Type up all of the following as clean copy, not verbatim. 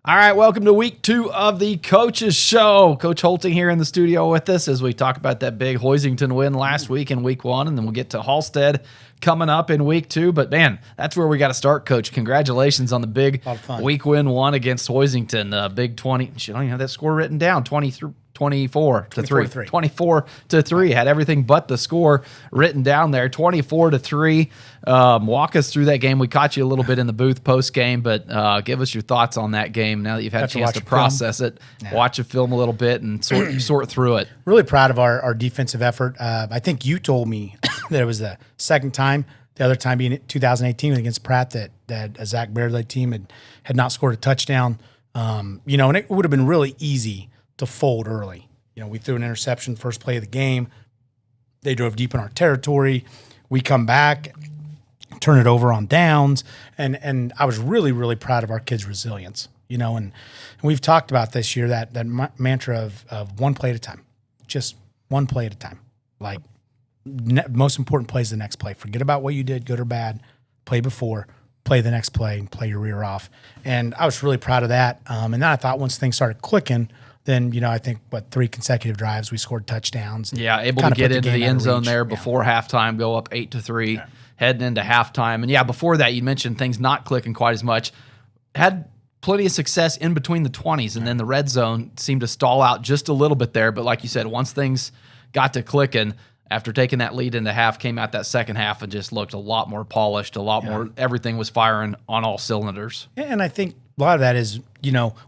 All right, welcome to week 2 of the Coaches Show. Coach Hoelting here in the studio with us as we talk about that big Hoisington win last week in week 1, and then we'll get to Halstead coming up in week 2. But, man, that's where we got to start, Coach. Congratulations on the big week win 1 against Hoisington. Big 20. I don't even have that score written down. 24 to 3. 24 to 3. Had everything but the score written down there. 24 to 3. Walk us through that game. We caught you a little bit in the booth post game, but give us your thoughts on that game now that you've had a chance to process it. Watch a film a little bit and sort through it. Really proud of our defensive effort. I think you told me that it was the second time. The other time being 2018 against Pratt that a Zach Baird-led team had not scored a touchdown. And it would have been really easy to fold early. We threw an interception first play of the game. They drove deep in our territory. We come back, turn it over on downs, and I was really, really proud of our kids' resilience. And we've talked about this year that mantra of one play at a time, just one play at a time. Like most important play is the next play. Forget about what you did, good or bad. Play before, play the next play, and play your rear off. And I was really proud of that. And then I thought once things started clicking, then, I think, 3 consecutive drives, we scored touchdowns. Yeah, able to get into the end zone there before halftime, go up 8-3, heading into halftime. And, before that, you mentioned things not clicking quite as much. Had plenty of success in between the 20s, and then the red zone seemed to stall out just a little bit there. But like you said, once things got to clicking, after taking that lead into half, came out that second half and just looked a lot more polished, a lot more, everything was firing on all cylinders. And I think a lot of that is,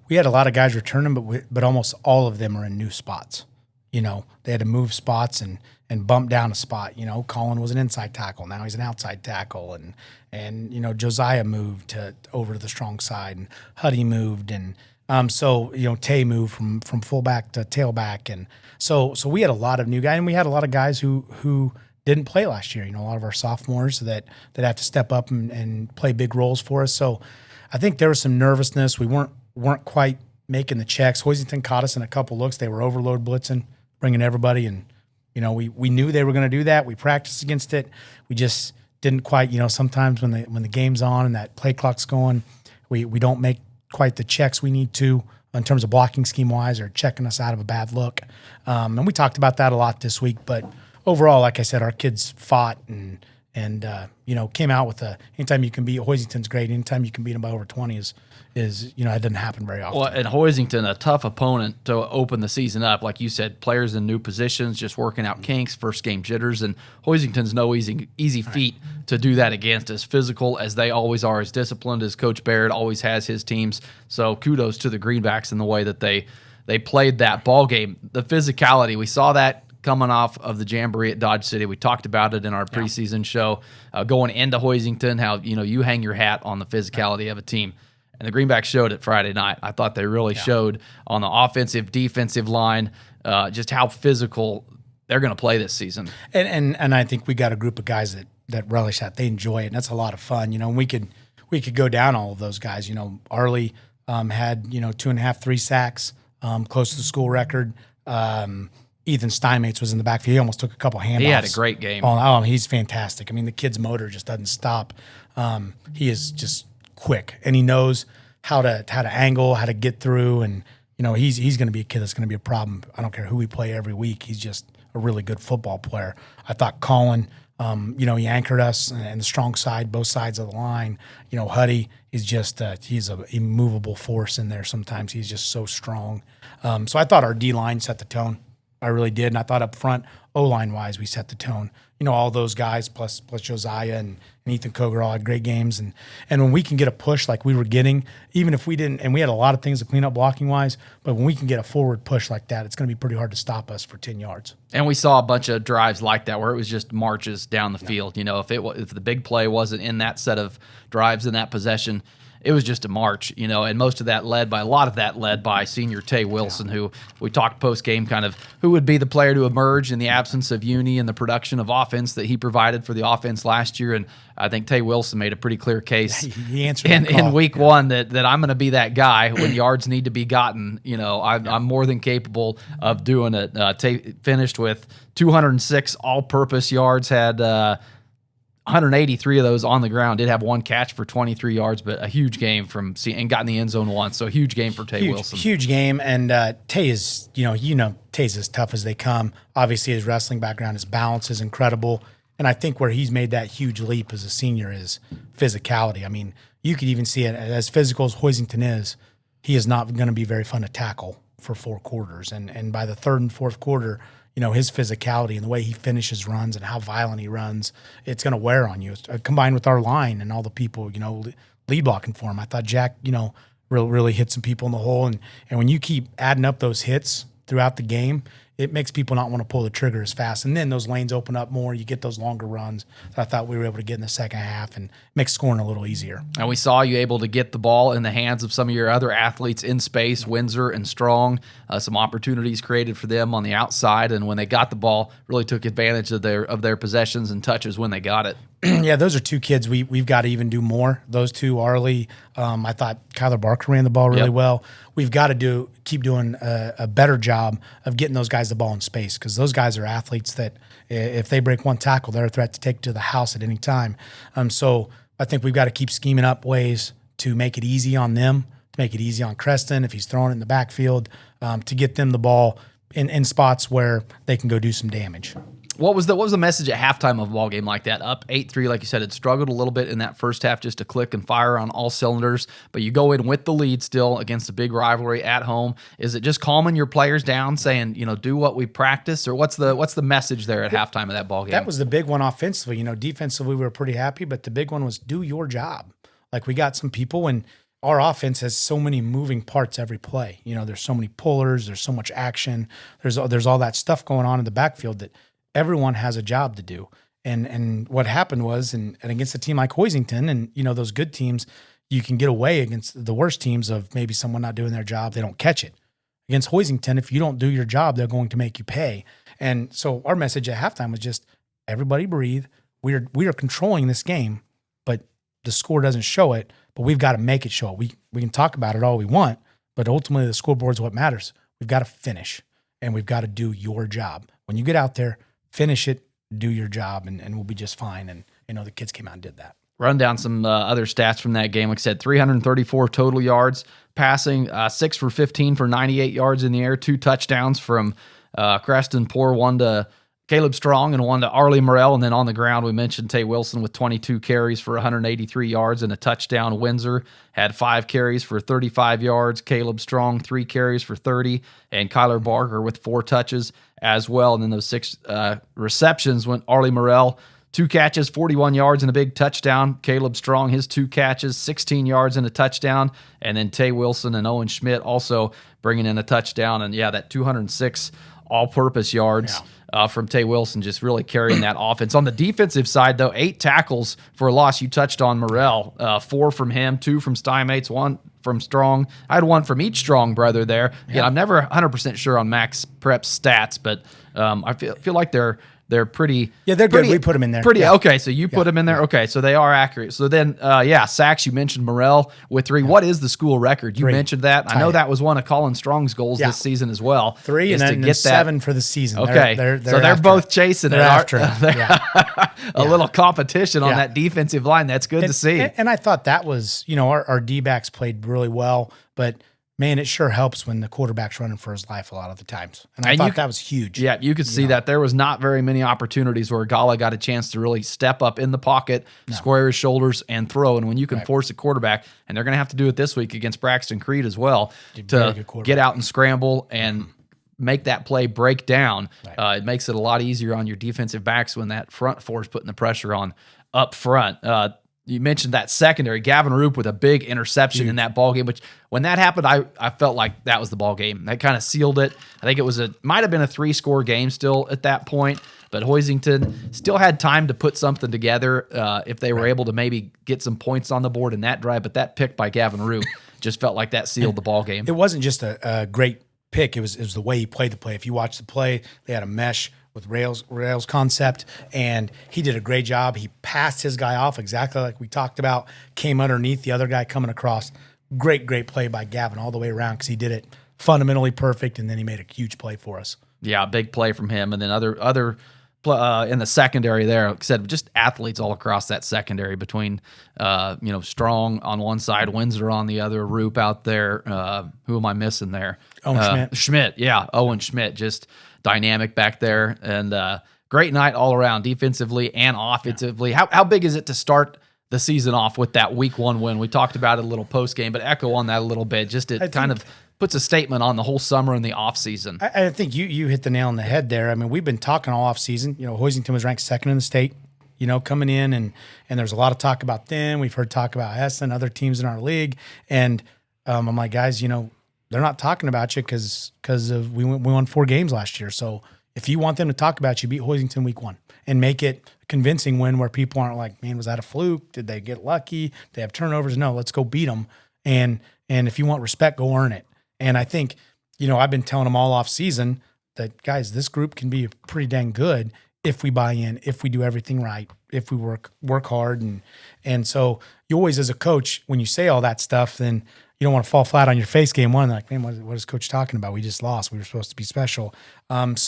we had a lot of guys returning, but almost all of them are in new spots. They had to move spots and bump down a spot. Colin was an inside tackle. Now he's an outside tackle. And Josiah moved over to the strong side, and Huddy moved. And so Tay moved from fullback to tailback. And so we had a lot of new guys, and we had a lot of guys who didn't play last year. A lot of our sophomores that have to step up and play big roles for us. So I think there was some nervousness. We weren't quite making the checks. Hoisington caught us in a couple looks. They were overload blitzing, bringing everybody, and we knew they were going to do that. We practiced against it. We just didn't quite. Sometimes when the game's on and that play clock's going, we don't make quite the checks we need to in terms of blocking scheme wise or checking us out of a bad look. And we talked about that a lot this week. But overall, like I said, our kids fought and came out with anytime you can beat Hoisington's great. Anytime you can beat them by over 20 is it doesn't happen very often. Well, and Hoisington, a tough opponent to open the season up. Like you said, players in new positions, just working out kinks, first game jitters, and Hoisington's no easy feat to do that against. As physical as they always are, as disciplined as Coach Baird always has his teams. So kudos to the Greenbacks in the way that they played that ball game. The physicality, we saw that coming off of the Jamboree at Dodge City. We talked about it in our preseason show. Going into Hoisington, how you hang your hat on the physicality of a team. And the Greenbacks showed it Friday night. I thought they really showed on the offensive, defensive line just how physical they're going to play this season. And I think we got a group of guys that relish that. They enjoy it, and that's a lot of fun. And we could go down all of those guys. Arlie had 2.5, 3 sacks, close to the school record. Ethan Steinmates was in the backfield. He almost took a couple handoffs. He had a great game. He's fantastic. The kid's motor just doesn't stop. He is just quick, and he knows how to angle, how to get through, and he's going to be a kid that's going to be a problem. I don't care who we play every week. He's just a really good football player. I thought Colin, he anchored us and the strong side, both sides of the line. Huddy is just he's an immovable force in there. Sometimes he's just so strong. So I thought our D line set the tone. I really did, and I thought up front, O-line wise, we set the tone. All those guys plus Josiah and Ethan Koger all had great games, and when we can get a push like we were getting, even if we didn't, and we had a lot of things to clean up blocking wise, but when we can get a forward push like that, it's going to be pretty hard to stop us for 10 yards. And we saw a bunch of drives like that where it was just marches down the field. If the big play wasn't in that set of drives in that possession, it was just a march, and most of that led by senior Tay Wilson, who we talked post-game kind of who would be the player to emerge in the absence of Uni and the production of offense that he provided for the offense last year. And I think Tay Wilson made a pretty clear case he answered in week 1 that I'm going to be that guy when yards need to be gotten. I'm more than capable of doing it. Tay finished with 206 all-purpose yards, had 183 of those on the ground. Did have one catch for 23 yards, but a huge game and got in the end zone once. So a huge game for Tay Wilson. Huge game. And Tay is, Tay's as tough as they come. Obviously, his wrestling background, his balance is incredible. And I think where he's made that huge leap as a senior is physicality. I mean, you could even see it as physical as Hoisington is. He is not going to be very fun to tackle for 4 quarters. And by the 3rd and 4th quarter, his physicality and the way he finishes runs and how violent he runs, it's going to wear on you. Combined with our line and all the people, lead blocking for him. I thought Jack, really hit some people in the hole. And when you keep adding up those hits throughout the game, it makes people not want to pull the trigger as fast. And then those lanes open up more. You get those longer runs that I thought we were able to get in the second half and make scoring a little easier. And we saw you able to get the ball in the hands of some of your other athletes in space, Windsor and Strong. Some opportunities created for them on the outside. And when they got the ball, really took advantage of their possessions and touches when they got it. Yeah, those are 2 kids we've got to even do more. Those 2, Arlie, I thought Kyler Barker ran the ball really well. We've got to keep doing a better job of getting those guys the ball in space, because those guys are athletes that if they break one tackle, they're a threat to take to the house at any time. So I think we've got to keep scheming up ways to make it easy on them, to make it easy on Creston if he's throwing it in the backfield, to get them the ball in spots where they can go do some damage. What was the message at halftime of a ball game like that? Up 8-3, like you said, it struggled a little bit in that first half just to click and fire on all cylinders, but you go in with the lead still against a big rivalry at home. Is it just calming your players down, saying, do what we practice, or what's the message there at halftime of that ball game? That was the big one offensively. Defensively we were pretty happy, but the big one was do your job. Like, we got some people, and our offense has so many moving parts every play. There's so many pullers, there's so much action, there's all that stuff going on in the backfield that everyone has a job to do. And what happened was, and against a team like Hoisington and, those good teams, you can get away against the worst teams of maybe someone not doing their job. They don't catch it. Against Hoisington, if you don't do your job, they're going to make you pay. And so our message at halftime was just, everybody breathe. We are controlling this game, but the score doesn't show it, but we've got to make it show it. We can talk about it all we want, but ultimately the scoreboard is what matters. We've got to finish, and we've got to do your job. When you get out there, finish it, do your job, and we'll be just fine. And, the kids came out and did that. Run down some other stats from that game. Like I said, 334 total yards passing, 6 for 15 for 98 yards in the air, 2 touchdowns from Creston Poor, 1 to Caleb Strong and 1 to Arlie Morrell. And then on the ground, we mentioned Tay Wilson with 22 carries for 183 yards and a touchdown. Windsor had 5 carries for 35 yards. Caleb Strong, 3 carries for 30. And Kyler Barker with 4 touches as well. And then those 6 receptions went Arlie Morrell, 2 catches, 41 yards and a big touchdown. Caleb Strong, his 2 catches, 16 yards and a touchdown. And then Tay Wilson and Owen Schmidt also bringing in a touchdown. And that 206 all-purpose yards from Tay Wilson, just really carrying that offense. On the defensive side, though, 8 tackles for a loss. You touched on Morrell, 4 from him, 2 from Steinmates, 1 from Strong. I had 1 from each Strong brother there. Yeah, I'm never 100% sure on Max Prep's stats, but I feel like they're pretty. Yeah, they're good. We put them in there. Okay, so you put them in there. Okay, so they are accurate. So then, sacks, you mentioned Morrell with 3. What is the school record? You 3. mentioned that. I know that was one of Colin Strong's goals this season as well. 3 and then 7 for the season. Okay, they're both chasing they're it. After it. A little competition on that defensive line. That's good to see. And I thought that was, our D-backs played really well, but man, it sure helps when the quarterback's running for his life a lot of the times. And I thought that was huge. Yeah, you could see that. There was not very many opportunities where Gala got a chance to really step up in the pocket, square his shoulders, and throw. And when you can force a quarterback, and they're going to have to do it this week against Braxton Creed as well, to get out and scramble and make that play break down, it makes it a lot easier on your defensive backs when that front four is putting the pressure on up front. You mentioned that secondary, Gavin Roop with a big interception in that ball game, which when that happened, I felt like that was the ball game. That kind of sealed it. I think it might have been a 3-score game still at that point, but Hoisington still had time to put something together if they were able to maybe get some points on the board in that drive. But that pick by Gavin Roop just felt like that sealed the ball game. It wasn't just a great pick. It was the way he played the play. If you watch the play, they had a mesh with rails concept, and he did a great job. He passed his guy off exactly like we talked about, came underneath the other guy coming across. Great play by Gavin all the way around because he did it fundamentally perfect, and then he made a huge play for us. Yeah, big play from him. And then other in the secondary there. Like I said, just athletes all across that secondary between, Strong on one side, Windsor on the other, Roop out there. Who am I missing there? Owen Schmidt, yeah. Owen Schmidt, just dynamic back there. And great night all around, defensively and offensively. How big is it to start the season off with that week 1 win? We talked about it a little post game, but echo on that a little bit. Just it kind of puts a statement on the whole summer and the off season. I think you hit the nail on the head there. I mean, we've been talking all off season. Hoisington was ranked 2nd in the state, coming in, and there's a lot of talk about them. We've heard talk about Hess and other teams in our league. And I'm like, guys, they're not talking about you because we won 4 games last year. So if you want them to talk about you, beat Hoisington week 1 and make it a convincing win where people aren't like, man, was that a fluke? Did they get lucky? Did they have turnovers? No, let's go beat them. And if you want respect, go earn it. And I think, I've been telling them all off season that, guys, this group can be pretty dang good if we buy in, if we do everything right, if we work hard. And so you always, as a coach, when you say all that stuff, then you don't want to fall flat on your face game 1. Like, man, what is coach talking about? We just lost. We were supposed to be special. And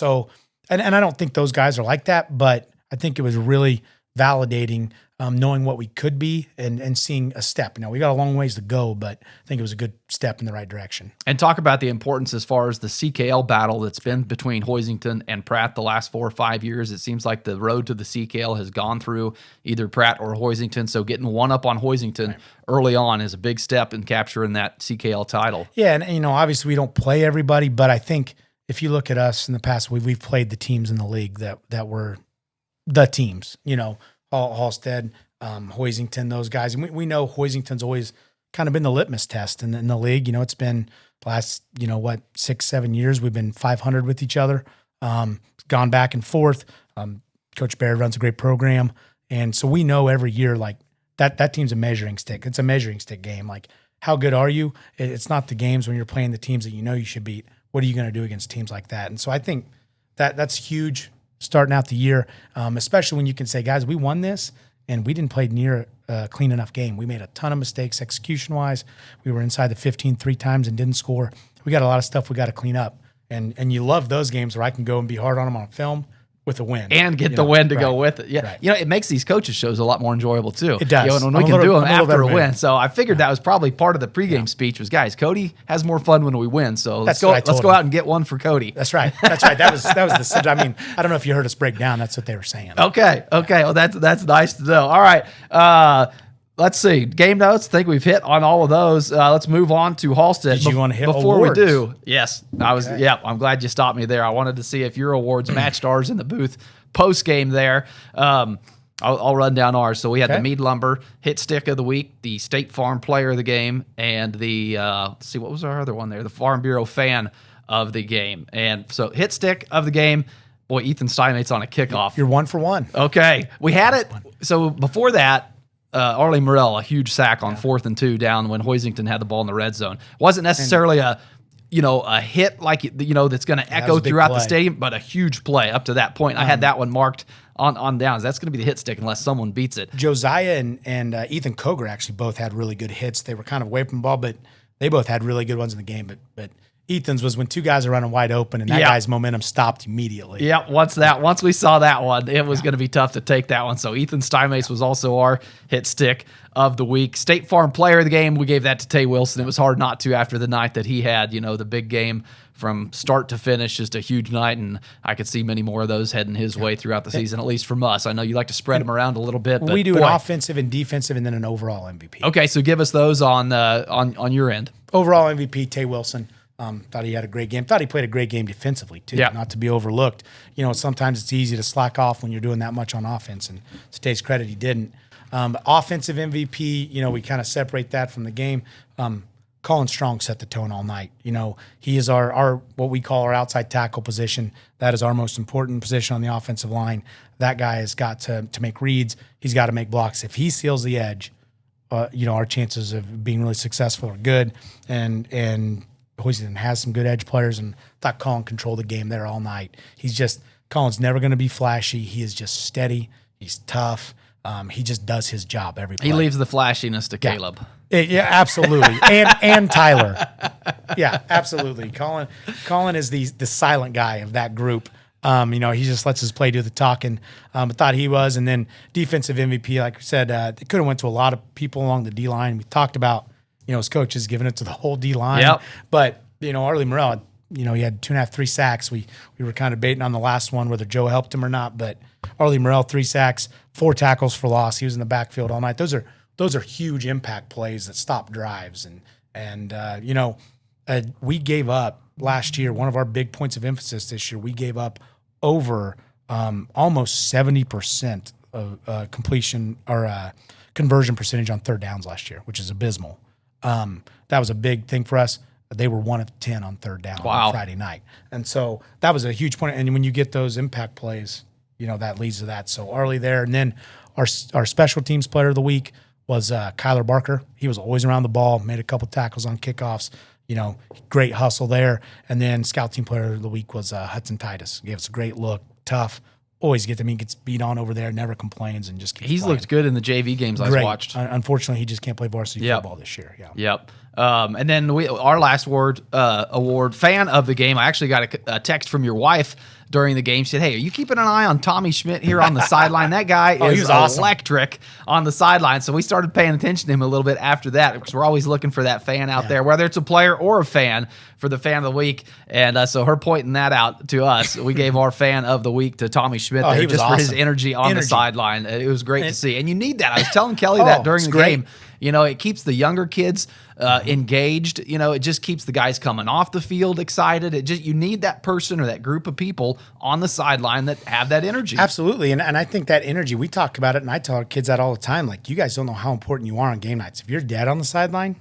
I don't think those guys are like that, but I think it was really validating knowing what we could be and seeing a step. Now, we got a long ways to go, but I think it was a good step in the right direction. And talk about the importance as far as the CKL battle that's been between Hoisington and Pratt the last 4 or 5 years. It seems like the road to the CKL has gone through either Pratt or Hoisington, so getting one up on Hoisington early on is a big step in capturing that CKL title. Yeah, and obviously we don't play everybody, but I think if you look at us in the past, we've played the teams in the league that were the teams, Halstead, Hoisington, those guys. And we know Hoisington's always kind of been the litmus test in the league. It's been the last, 6-7 years, we've been 500 with each other, gone back and forth. Coach Baird runs a great program. And so we know every year, like that team's a measuring stick. It's a measuring stick game. Like, how good are you? It's not the games when you're playing the teams that you should beat. What are you going to do against teams like that? And so I think that's huge starting out the year, especially when you can say, guys, we won this and we didn't play near a clean enough game. We made a ton of mistakes execution-wise. We were inside the 15 3 times and didn't score. We got a lot of stuff we got to clean up. And you love those games where I can go and be hard on them on film with a win. And get the win to go with it. Yeah. Right. It makes these coaches shows a lot more enjoyable too. It does. When we can do them after a win. So I figured that was probably part of the pregame speech was, guys, Cody has more fun when we win. So let's go out and get one for Cody. That's right. That was the, I mean, I don't know if you heard us break down. That's what they were saying. Okay. Well, that's nice to know. All right. Let's see. Game notes. I think we've hit on all of those. Let's move on to Halstead. Did you want to hit before awards? We do? Yes. I was. Okay. Yeah. I'm glad you stopped me there. I wanted to see if your awards matched ours in the booth post game there. I'll run down ours. So we had the Mead Lumber Hit Stick of the Week, the State Farm Player of the Game, and the let's see, what was our other one there? The Farm Bureau Fan of the Game. And so Hit Stick of the Game. Boy, Ethan Steinmate's on a kickoff. You're 1 for 1. Okay. We had it. So before that, Arlie Morrell, a huge sack on 4th and 2 down when Hoisington had the ball in the red zone. Wasn't necessarily a hit like, that's going to echo throughout the stadium, but a huge play up to that point. I had that one marked on downs. That's going to be the hit stick unless someone beats it. Josiah and Ethan Koger actually both had really good hits. They were kind of away from the ball, but they both had really good ones in the game. But Ethan's was when 2 guys are running wide open and that guy's momentum stopped immediately. Yeah, once we saw that one, it was going to be tough to take that one. So Ethan Steinmates was also our hit stick of the week. State Farm Player of the Game, we gave that to Tay Wilson. It was hard not to after the night that he had, the big game from start to finish, just a huge night, and I could see many more of those heading his way throughout the season, at least from us. I know you like to spread them around a little bit. But we do an offensive and defensive and then an overall MVP. Okay, so give us those on your end. Overall MVP, Tay Wilson. Thought he had a great game. Thought he played a great game defensively, too, not to be overlooked. Sometimes it's easy to slack off when you're doing that much on offense, and to Tay's credit, he didn't. Offensive MVP, we kind of separate that from the game. Colin Strong set the tone all night. He is our what we call our outside tackle position. That is our most important position on the offensive line. That guy has got to make reads. He's got to make blocks. If he seals the edge, our chances of being really successful are good. And Hoisington has some good edge players, and I thought Colin controlled the game there all night. Colin's never going to be flashy. He is just steady. He's tough. He just does his job every play. He leaves the flashiness to Caleb. Yeah, absolutely. and Tyler. Yeah, absolutely. Colin is the silent guy of that group. He just lets his play do the talking. I thought he was. And then defensive MVP, like we said, it could have went to a lot of people along the D-line. We talked about, his coaches giving it to the whole D-line. Yep. But, Arlie Morrell, he had 2.5, 3 sacks. We were kind of debating on the last one whether Joe helped him or not. But Arlie Morrell, 3 sacks, 4 tackles for loss. He was in the backfield all night. Those are huge impact plays that stop drives. We gave up last year. One of our big points of emphasis this year, we gave up over almost 70% of completion or conversion percentage on third downs last year, which is abysmal. That was a big thing for us. They were 1 of 10 on third down on Friday night. And so that was a huge point. And when you get those impact plays, that leads to that. So Arlie there. And then our special teams player of the week was Kyler Barker. He was always around the ball, made a couple tackles on kickoffs. Great hustle there. And then scout team player of the week was Hudson Titus. Gave us a great look, tough. Always gets beat on over there, never complains, and just keeps He's playing. looked good in the JV games I've watched. Unfortunately, he just can't play varsity football this year. Yeah. Yep. And then our last award, fan of the game. I actually got a text from your wife during the game. She said, "Hey, are you keeping an eye on Tommy Schmidt here on the sideline? That guy is awesome. Electric on the sideline." So we started paying attention to him a little bit after that because we're always looking for that fan out there, whether it's a player or a fan, for the fan of the week. And so her pointing that out to us, we gave our fan of the week to Tommy Schmidt there, just for his energy on the sideline. It was great to see. And you need that. I was telling Kelly that during the game. It keeps the younger kids engaged. It just keeps the guys coming off the field excited. You need that person or that group of people on the sideline that have that energy. Absolutely. And I think that energy, we talk about it, and I tell our kids that all the time. Like, you guys don't know how important you are on game nights. If you're dead on the sideline,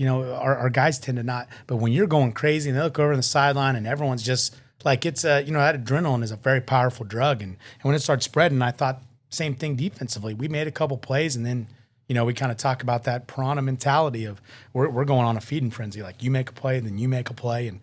our guys tend to not. But when you're going crazy and they look over on the sideline and everyone's just like, it's that adrenaline is a very powerful drug. And when it starts spreading, I thought same thing defensively. We made a couple plays, and then we kind of talk about that piranha mentality of we're going on a feeding frenzy. Like, you make a play, then you make a play, and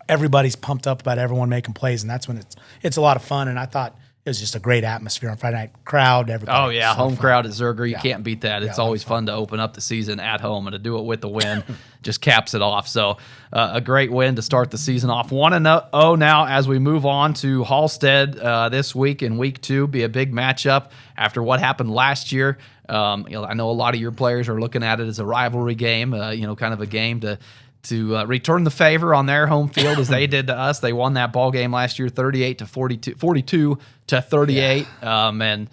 everybody's pumped up about everyone making plays, and that's when it's a lot of fun. And I thought it was just a great atmosphere on Friday night. Crowd, everybody. Oh, yeah, home crowd at Zerger. You can't beat that. It's always fun to open up the season at home, and to do it with the win just caps it off. So a great win to start the season off. 1-0 now as we move on to Halstead this week in week 2. Be a big matchup after what happened last year. I know a lot of your players are looking at it as a rivalry game, kind of a game to return the favor on their home field as they did to us. They won that ball game last year, 42 to 38. And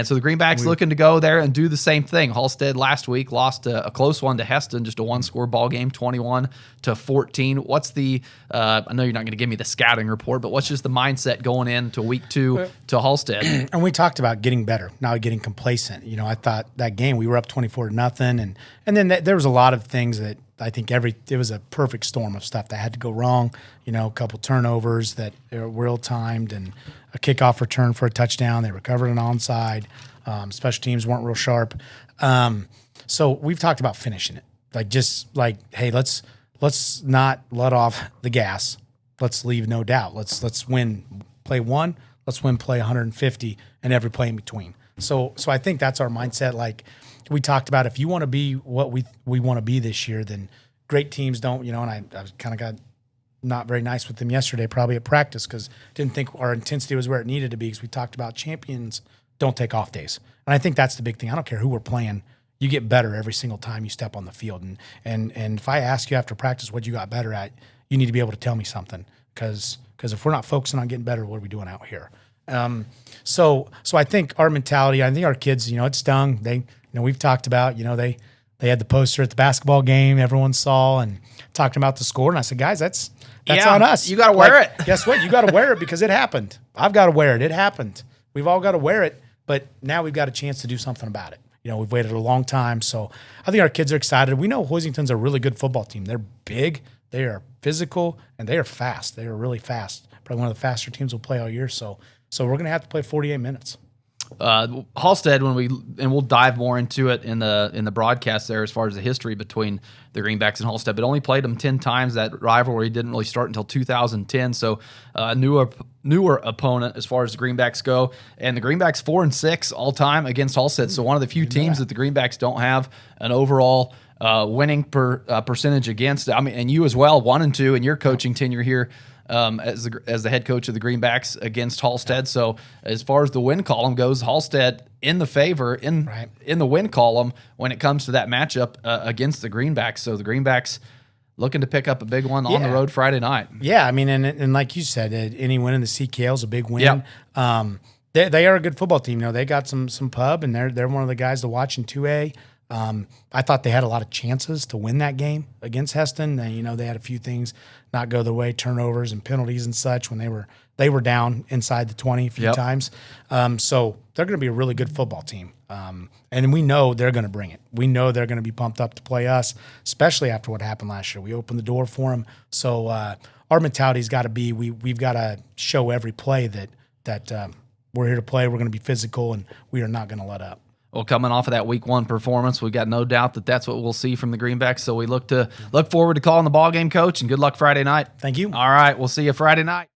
so the Greenbacks looking to go there and do the same thing. Halstead last week lost a close one to Heston, just a one-score ball game, 21-14. What's the I know you're not going to give me the scouting report, but what's just the mindset going into week 2 to Halstead? And we talked about getting better, not getting complacent. I thought that game we were up 24-0, and then there was a lot of things that I think it was a perfect storm of stuff that had to go wrong. A couple turnovers that were real timed, and a kickoff return for a touchdown. They recovered an onside. Special teams weren't real sharp. So we've talked about finishing it. Hey, let's not let off the gas. Let's leave no doubt. Let's win play 1. Let's win play 150 and every play in between. So I think that's our mindset. Like we talked about, if you want to be what we want to be this year, then great teams don't, and I kind of got not very nice with them yesterday, probably at practice, because didn't think our intensity was where it needed to be, because we talked about champions don't take off days. And I think that's the big thing. I don't care who we're playing. You get better every single time you step on the field. And if I ask you after practice what you got better at, you need to be able to tell me something, because if we're not focusing on getting better, what are we doing out here? So I think our mentality, I think our kids, it stung. They, we've talked about, they had the poster at the basketball game everyone saw and talking about the score. And I said, guys, that's on us. You got to wear it. Guess what? You got to wear it because it happened. I've got to wear it. It happened. We've all got to wear it. But now we've got a chance to do something about it. We've waited a long time. So I think our kids are excited. We know Hoisington's a really good football team. They're big, they are physical, and they are fast. They are really fast. Probably one of the faster teams we'll play all year. So we're going to have to play 48 minutes. Halstead, we'll dive more into it in the broadcast there as far as the history between the Greenbacks and Halstead, but only played them 10 times. That rivalry didn't really start until 2010, so newer opponent as far as the Greenbacks go. And the Greenbacks 4-6 all time against Halstead, so one of the few teams that the Greenbacks don't have an overall winning percentage against. I mean, and you as well, 1-2 in your coaching tenure here as the head coach of the Greenbacks against Halstead. So as far as the win column goes, Halstead in the favor in the win column when it comes to that matchup against the Greenbacks. So the Greenbacks looking to pick up a big one on the road Friday night. Yeah, I mean, and like you said, any win in the CKL is a big win. Yep. They are a good football team. You know, they got some pub, and they're one of the guys to watch in 2A. I thought they had a lot of chances to win that game against Heston. You know, they had a few things not go their way, turnovers and penalties and such when they were down inside the 20 a few times. So they're going to be a really good football team. And we know they're going to bring it. We know they're going to be pumped up to play us, especially after what happened last year. We opened the door for them. So our mentality's got to be we've got to show every play that we're here to play. We're going to be physical, and we are not going to let up. Well, coming off of that week 1 performance, we've got no doubt that that's what we'll see from the Greenbacks. So we look forward to calling the ball game, Coach, and good luck Friday night. Thank you. All right, we'll see you Friday night.